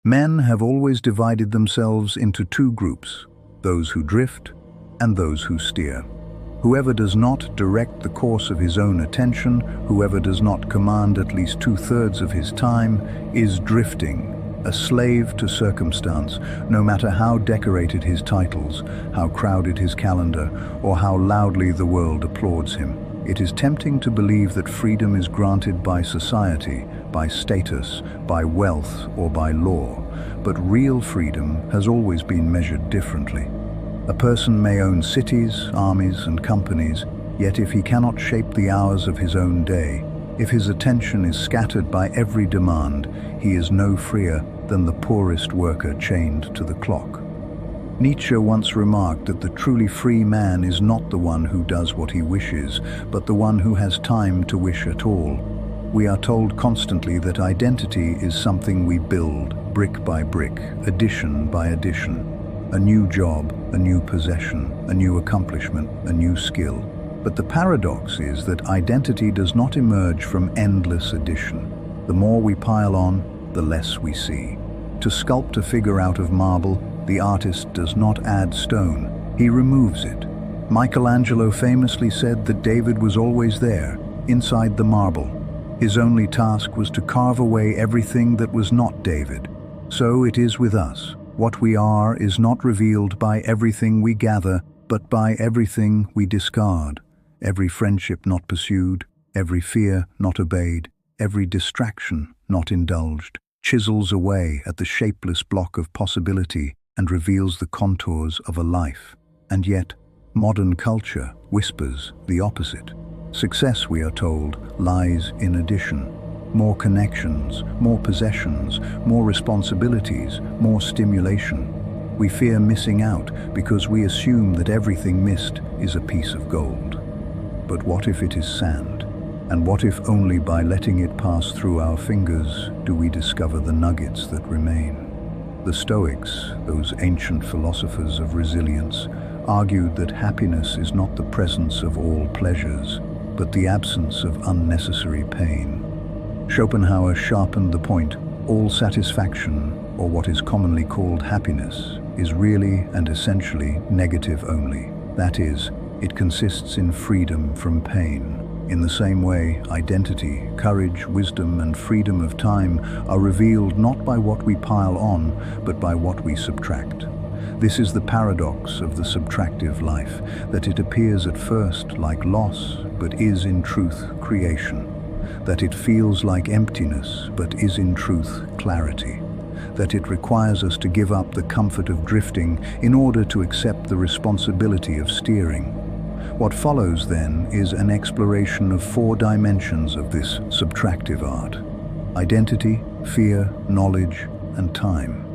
Men have always divided themselves into two groups, those who drift and those who steer. Whoever does not direct the course of his own attention, whoever does not command at least 2/3 of his time, is drifting, a slave to circumstance, no matter how decorated his titles, how crowded his calendar, or how loudly the world applauds him. It is tempting to believe that freedom is granted by society, by status, by wealth, or by law, but real freedom has always been measured differently. A person may own cities, armies, and companies, yet if he cannot shape the hours of his own day, if his attention is scattered by every demand, he is no freer than the poorest worker chained to the clock. Nietzsche once remarked that the truly free man is not the one who does what he wishes, but the one who has time to wish at all. We are told constantly that identity is something we build, brick by brick, addition by addition. A new job, a new possession, a new accomplishment, a new skill. But the paradox is that identity does not emerge from endless addition. The more we pile on, the less we see. To sculpt a figure out of marble, the artist does not add stone, he removes it. Michelangelo famously said that David was always there, inside the marble. His only task was to carve away everything that was not David. So it is with us. What we are is not revealed by everything we gather, but by everything we discard. Every friendship not pursued, every fear not obeyed, every distraction not indulged, chisels away at the shapeless block of possibility and reveals the contours of a life. And yet, modern culture whispers the opposite. Success, we are told, lies in addition. More connections, more possessions, more responsibilities, more stimulation. We fear missing out because we assume that everything missed is a piece of gold. But what if it is sand? And what if only by letting it pass through our fingers do we discover the nuggets that remain? The Stoics, those ancient philosophers of resilience, argued that happiness is not the presence of all pleasures, but the absence of unnecessary pain. Schopenhauer sharpened the point: all satisfaction, or what is commonly called happiness, is really and essentially negative only. That is, it consists in freedom from pain. In the same way, identity, courage, wisdom, and freedom of time are revealed not by what we pile on, but by what we subtract. This is the paradox of the subtractive life, that it appears at first like loss, but is in truth creation. That it feels like emptiness, but is in truth clarity. That it requires us to give up the comfort of drifting in order to accept the responsibility of steering. What follows, then, is an exploration of 4 dimensions of this subtractive art: identity, fear, knowledge, and time.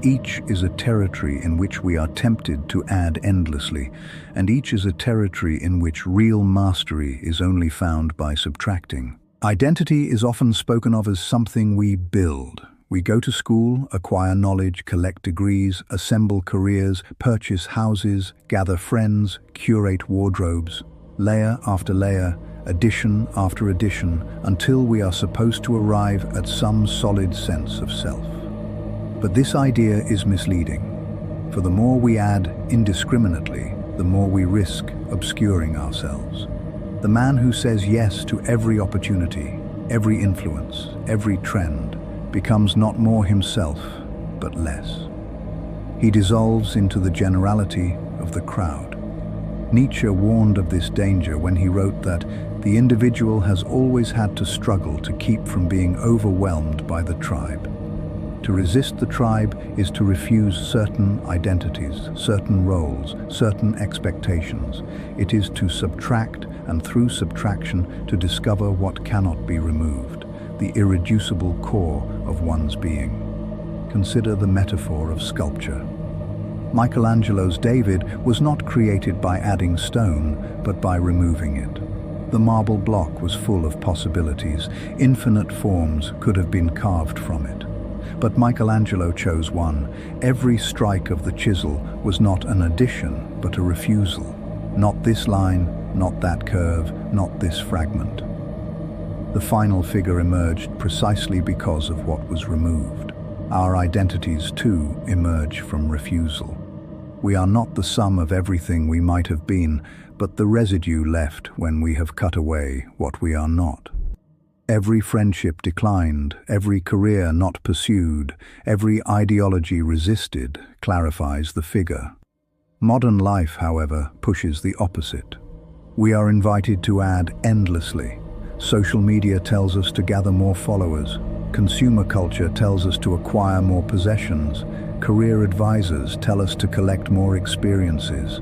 Each is a territory in which we are tempted to add endlessly, and each is a territory in which real mastery is only found by subtracting. Identity is often spoken of as something we build. We go to school, acquire knowledge, collect degrees, assemble careers, purchase houses, gather friends, curate wardrobes, layer after layer, addition after addition, until we are supposed to arrive at some solid sense of self. But this idea is misleading, for the more we add indiscriminately, the more we risk obscuring ourselves. The man who says yes to every opportunity, every influence, every trend, becomes not more himself, but less. He dissolves into the generality of the crowd. Nietzsche warned of this danger when he wrote that the individual has always had to struggle to keep from being overwhelmed by the tribe. To resist the tribe is to refuse certain identities, certain roles, certain expectations. It is to subtract, and through subtraction to discover what cannot be removed, the irreducible core of one's being. Consider the metaphor of sculpture. Michelangelo's David was not created by adding stone, but by removing it. The marble block was full of possibilities. Infinite forms could have been carved from it. But Michelangelo chose one. Every strike of the chisel was not an addition, but a refusal. Not this line, not that curve, not this fragment. The final figure emerged precisely because of what was removed. Our identities, too, emerge from refusal. We are not the sum of everything we might have been, but the residue left when we have cut away what we are not. Every friendship declined, every career not pursued, every ideology resisted clarifies the figure. Modern life, however, pushes the opposite. We are invited to add endlessly. Social media tells us to gather more followers. Consumer culture tells us to acquire more possessions. Career advisors tell us to collect more experiences.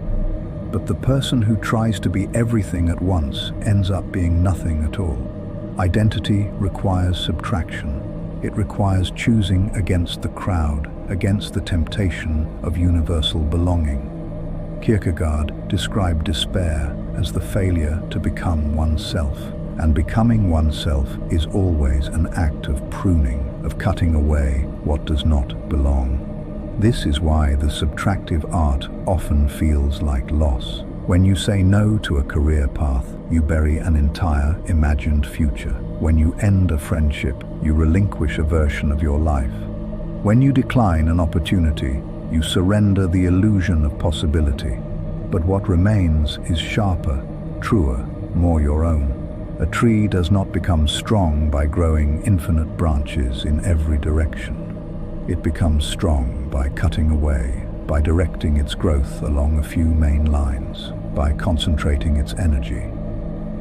But the person who tries to be everything at once ends up being nothing at all. Identity requires subtraction. It requires choosing against the crowd, against the temptation of universal belonging. Kierkegaard described despair as the failure to become oneself. And becoming oneself is always an act of pruning, of cutting away what does not belong. This is why the subtractive art often feels like loss. When you say no to a career path, you bury an entire imagined future. When you end a friendship, you relinquish a version of your life. When you decline an opportunity, you surrender the illusion of possibility. But what remains is sharper, truer, more your own. A tree does not become strong by growing infinite branches in every direction. It becomes strong by cutting away, by directing its growth along a few main lines, by concentrating its energy.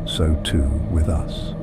So too with us.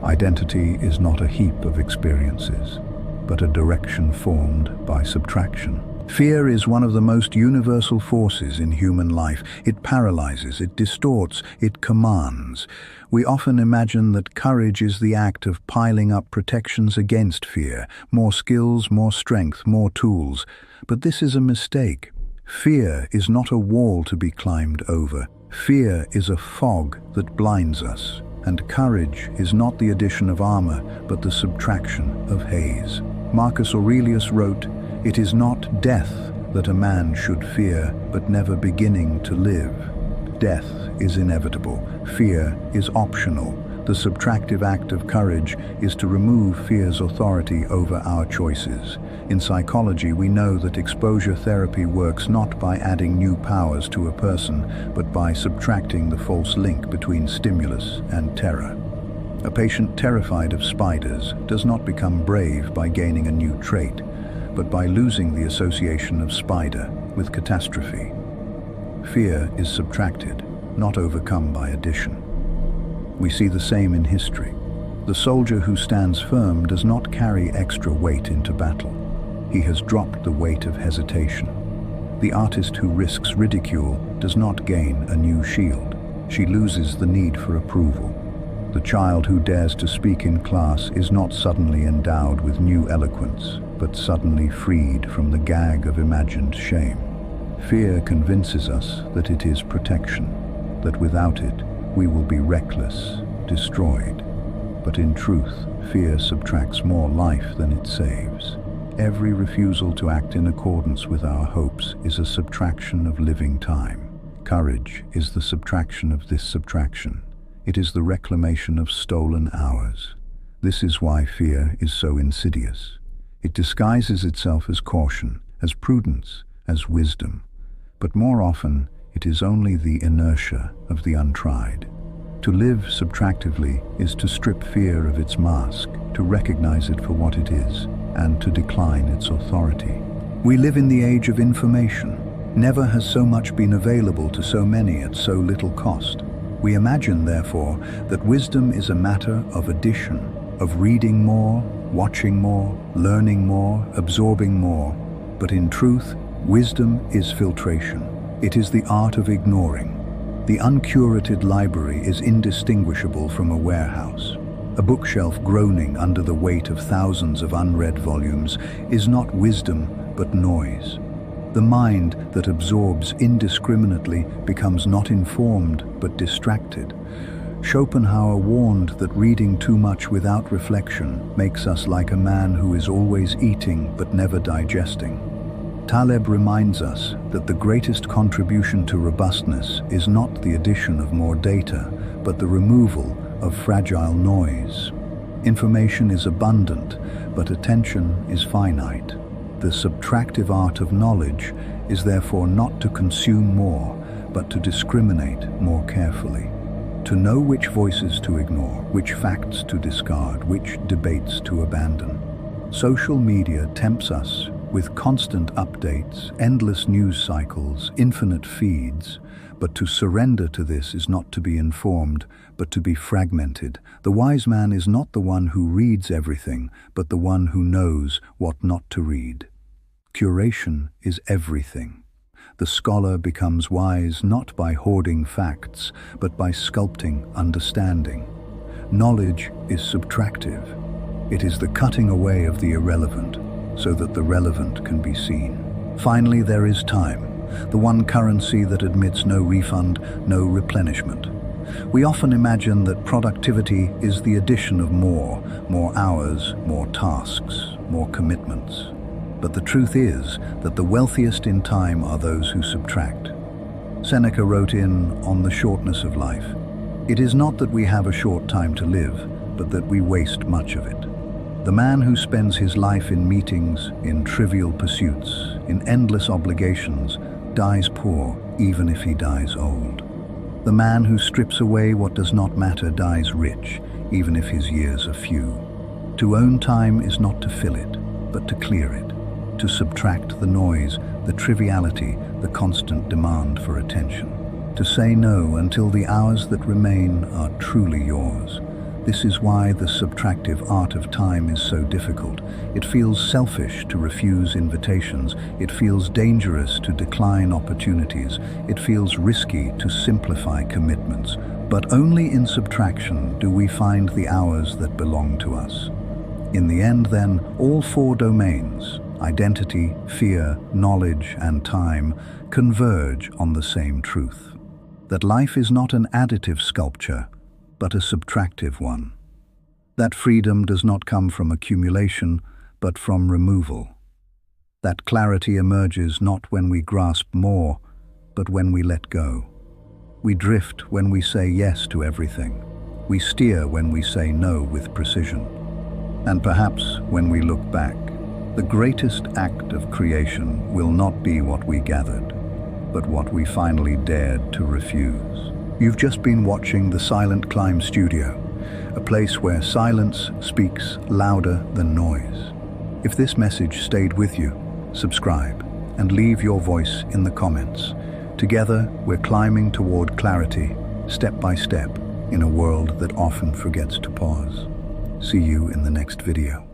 Identity is not a heap of experiences, but a direction formed by subtraction. Fear is one of the most universal forces in human life. It paralyzes, it distorts, it commands. We often imagine that courage is the act of piling up protections against fear, more skills, more strength, more tools. But this is a mistake. Fear is not a wall to be climbed over. Fear is a fog that blinds us. And courage is not the addition of armor, but the subtraction of haze. Marcus Aurelius wrote, "It is not death that a man should fear, but never beginning to live." Death is inevitable. Fear is optional. The subtractive act of courage is to remove fear's authority over our choices. In psychology, we know that exposure therapy works not by adding new powers to a person, but by subtracting the false link between stimulus and terror. A patient terrified of spiders does not become brave by gaining a new trait, but by losing the association of spider with catastrophe. Fear is subtracted, not overcome by addition. We see the same in history. The soldier who stands firm does not carry extra weight into battle. He has dropped the weight of hesitation. The artist who risks ridicule does not gain a new shield. She loses the need for approval. The child who dares to speak in class is not suddenly endowed with new eloquence, but suddenly freed from the gag of imagined shame. Fear convinces us that it is protection, that without it, we will be reckless, destroyed. But in truth, fear subtracts more life than it saves. Every refusal to act in accordance with our hopes is a subtraction of living time. Courage is the subtraction of this subtraction. It is the reclamation of stolen hours. This is why fear is so insidious. It disguises itself as caution, as prudence, as wisdom. But more often, it is only the inertia of the untried. To live subtractively is to strip fear of its mask, to recognize it for what it is, and to decline its authority. We live in the age of information. Never has so much been available to so many at so little cost. We imagine, therefore, that wisdom is a matter of addition, of reading more, watching more, learning more, absorbing more. But in truth, wisdom is filtration. It is the art of ignoring. The uncurated library is indistinguishable from a warehouse. A bookshelf groaning under the weight of thousands of unread volumes is not wisdom, but noise. The mind that absorbs indiscriminately becomes not informed, but distracted. Schopenhauer warned that reading too much without reflection makes us like a man who is always eating but never digesting. Taleb reminds us that the greatest contribution to robustness is not the addition of more data, but the removal of fragile noise. Information is abundant, but attention is finite. The subtractive art of knowledge is therefore not to consume more, but to discriminate more carefully. To know which voices to ignore, which facts to discard, which debates to abandon. Social media tempts us with constant updates, endless news cycles, infinite feeds, but to surrender to this is not to be informed, but to be fragmented. The wise man is not the one who reads everything, but the one who knows what not to read. Curation is everything. The scholar becomes wise not by hoarding facts, but by sculpting understanding. Knowledge is subtractive. It is the cutting away of the irrelevant, so that the relevant can be seen. Finally, there is time, the one currency that admits no refund, no replenishment. We often imagine that productivity is the addition of more hours, more tasks, more commitments. But the truth is that the wealthiest in time are those who subtract. Seneca wrote on the shortness of life, "It is not that we have a short time to live, but that we waste much of it." The man who spends his life in meetings, in trivial pursuits, in endless obligations, dies poor, even if he dies old. The man who strips away what does not matter dies rich, even if his years are few. To own time is not to fill it, but to clear it, to subtract the noise, the triviality, the constant demand for attention. To say no until the hours that remain are truly yours. This is why the subtractive art of time is so difficult. It feels selfish to refuse invitations. It feels dangerous to decline opportunities. It feels risky to simplify commitments. But only in subtraction do we find the hours that belong to us. In the end, then, all four domains, identity, fear, knowledge, and time, converge on the same truth. That life is not an additive sculpture, but a subtractive one. That freedom does not come from accumulation, but from removal. That clarity emerges not when we grasp more, but when we let go. We drift when we say yes to everything. We steer when we say no with precision. And perhaps when we look back, the greatest act of creation will not be what we gathered, but what we finally dared to refuse. You've just been watching the Silent Climb Studio, a place where silence speaks louder than noise. If this message stayed with you, subscribe and leave your voice in the comments. Together, we're climbing toward clarity, step by step, in a world that often forgets to pause. See you in the next video.